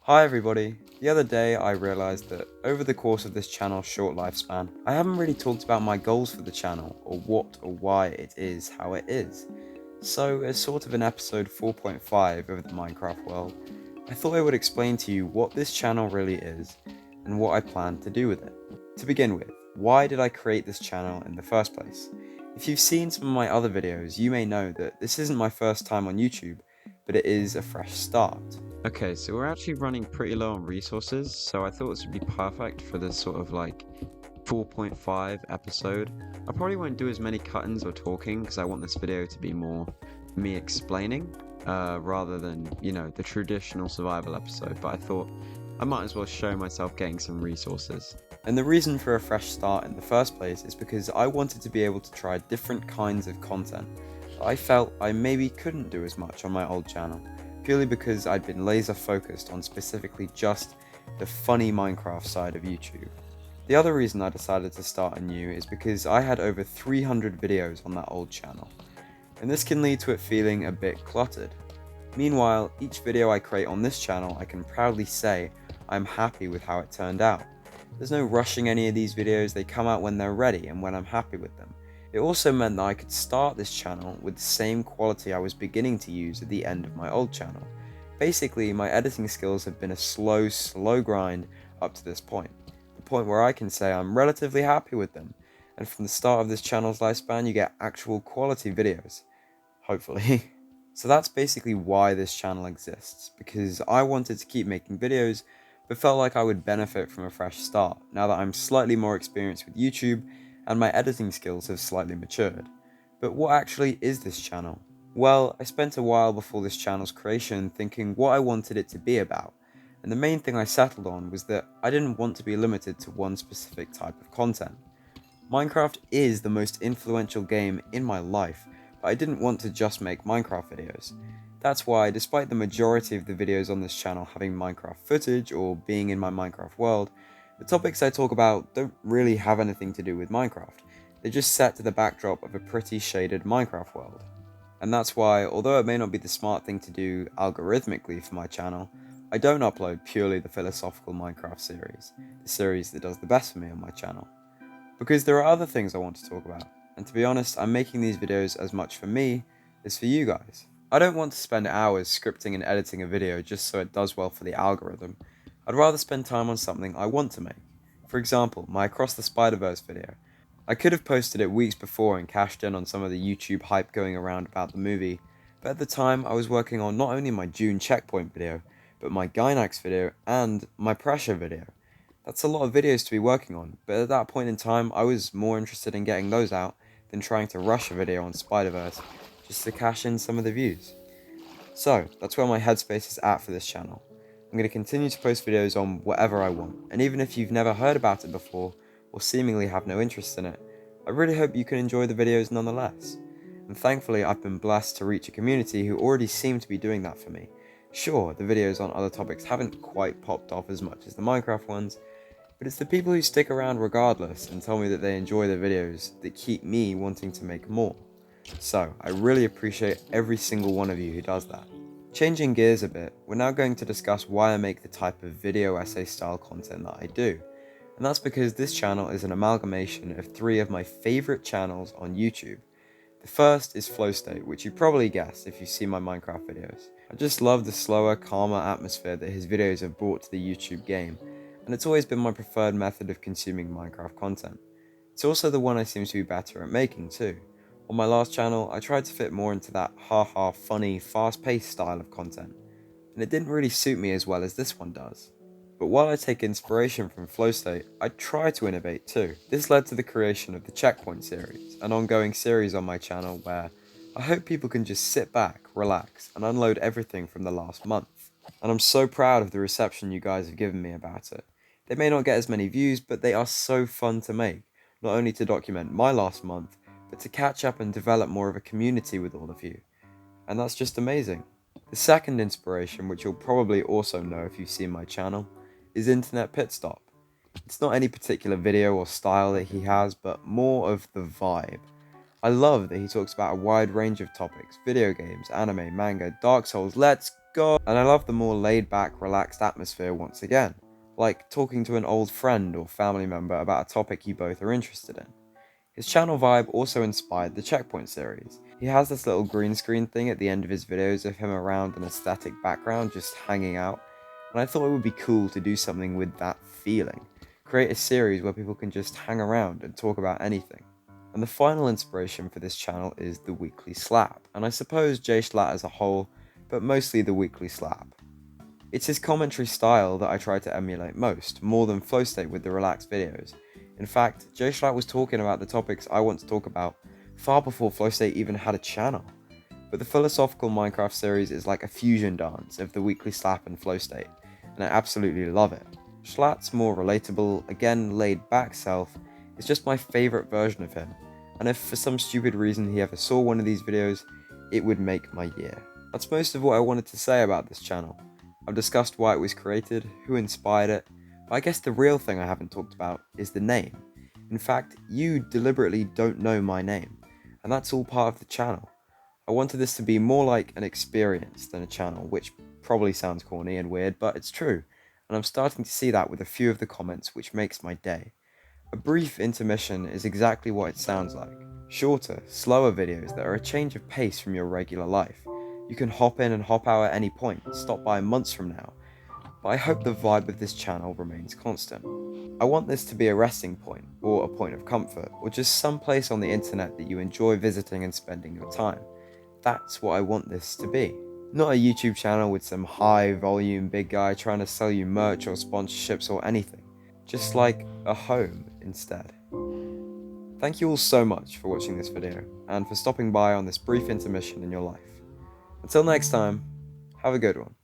Hi everybody! The other day I realised that over the course of this channel's short lifespan, I haven't really talked about my goals for the channel, or what or why it is how it is. So, as sort of an episode 4.5 of the Minecraft world, I thought I would explain to you what this channel really is, and what I plan to do with it. To begin with, why did I create this channel in the first place? If you've seen some of my other videos, you may know that this isn't my first time on YouTube, but it is a fresh start. Okay, so we're actually running pretty low on resources, so I thought this would be perfect for this sort of 4.5 episode. I probably won't do as many cut-ins or talking because I want this video to be more me explaining rather than, the traditional survival episode, but I thought I might as well show myself getting some resources. And the reason for a fresh start in the first place is because I wanted to be able to try different kinds of content that I felt I maybe couldn't do as much on my old channel, purely because I'd been laser focused on specifically just the funny Minecraft side of YouTube. The other reason I decided to start anew is because I had over 300 videos on that old channel, and this can lead to it feeling a bit cluttered. Meanwhile, each video I create on this channel, I can proudly say I'm happy with how it turned out. There's no rushing any of these videos, they come out when they're ready and when I'm happy with them. It also meant that I could start this channel with the same quality I was beginning to use at the end of my old channel. Basically, my editing skills have been a slow grind up to this point. The point where I can say I'm relatively happy with them, and from the start of this channel's lifespan you get actual quality videos. Hopefully. So that's basically why this channel exists, because I wanted to keep making videos, but felt like I would benefit from a fresh start, now that I'm slightly more experienced with YouTube, and my editing skills have slightly matured. But what actually is this channel? Well, I spent a while before this channel's creation thinking what I wanted it to be about, and the main thing I settled on was that I didn't want to be limited to one specific type of content. Minecraft is the most influential game in my life, but I didn't want to just make Minecraft videos. That's why, despite the majority of the videos on this channel having Minecraft footage or being in my Minecraft world, the topics I talk about don't really have anything to do with Minecraft. They're just set to the backdrop of a pretty shaded Minecraft world. And that's why, although it may not be the smart thing to do algorithmically for my channel, I don't upload purely the philosophical Minecraft series, the series that does the best for me on my channel. Because there are other things I want to talk about, and to be honest, I'm making these videos as much for me as for you guys. I don't want to spend hours scripting and editing a video just so it does well for the algorithm. I'd rather spend time on something I want to make. For example, my Across the Spider-Verse video. I could have posted it weeks before and cashed in on some of the YouTube hype going around about the movie, but at the time I was working on not only my June checkpoint video, but my Gynax video and my pressure video. That's a lot of videos to be working on, but at that point in time I was more interested in getting those out than trying to rush a video on Spider-Verse just to cash in some of the views. So, that's where my headspace is at for this channel. I'm going to continue to post videos on whatever I want, and even if you've never heard about it before, or seemingly have no interest in it, I really hope you can enjoy the videos nonetheless. And thankfully I've been blessed to reach a community who already seem to be doing that for me. Sure, the videos on other topics haven't quite popped off as much as the Minecraft ones, but it's the people who stick around regardless and tell me that they enjoy the videos that keep me wanting to make more. So, I really appreciate every single one of you who does that. Changing gears a bit, we're now going to discuss why I make the type of video essay style content that I do. And that's because this channel is an amalgamation of three of my favourite channels on YouTube. The first is Flow State, which you probably guessed if you see my Minecraft videos. I just love the slower, calmer atmosphere that his videos have brought to the YouTube game, and it's always been my preferred method of consuming Minecraft content. It's also the one I seem to be better at making too. On my last channel, I tried to fit more into that haha funny, fast-paced style of content, and it didn't really suit me as well as this one does. But while I take inspiration from Flow State, I try to innovate too. This led to the creation of the Checkpoint series, an ongoing series on my channel where I hope people can just sit back, relax, and unload everything from the last month. And I'm so proud of the reception you guys have given me about it. They may not get as many views, but they are so fun to make, not only to document my last month, but to catch up and develop more of a community with all of you. And that's just amazing. The second inspiration, which you'll probably also know if you've seen my channel, is Internet Pit Stop. It's not any particular video or style that he has, but more of the vibe. I love that he talks about a wide range of topics: video games, anime, manga, Dark Souls, let's God, and I love the more laid-back, relaxed atmosphere once again, like talking to an old friend or family member about a topic you both are interested in. His channel vibe also inspired the Checkpoint series. He has this little green screen thing at the end of his videos of him around an aesthetic background just hanging out, and I thought it would be cool to do something with that feeling. Create a series where people can just hang around and talk about anything. And the final inspiration for this channel is the Weekly Slap, and I suppose J Schlatt as a whole, but mostly the Weekly Slap. It's his commentary style that I try to emulate most, more than Flowstate with the relaxed videos. In fact, J Schlatt was talking about the topics I want to talk about far before Flowstate even had a channel. But the philosophical Minecraft series is like a fusion dance of the Weekly Slap and Flowstate, and I absolutely love it. Schlatt's more relatable, again laid back self is just my favourite version of him, and if for some stupid reason he ever saw one of these videos, it would make my year. That's most of what I wanted to say about this channel. I've discussed why it was created, who inspired it, but I guess the real thing I haven't talked about is the name. In fact, you deliberately don't know my name, and that's all part of the channel. I wanted this to be more like an experience than a channel, which probably sounds corny and weird, but it's true, and I'm starting to see that with a few of the comments, which makes my day. A brief intermission is exactly what it sounds like. Shorter, slower videos that are a change of pace from your regular life. You can hop in and hop out at any point, stop by months from now, but I hope the vibe of this channel remains constant. I want this to be a resting point, or a point of comfort, or just some place on the internet that you enjoy visiting and spending your time. That's what I want this to be. Not a YouTube channel with some high volume big guy trying to sell you merch or sponsorships or anything. Just like a home instead. Thank you all so much for watching this video, and for stopping by on this brief intermission in your life. Until next time, have a good one.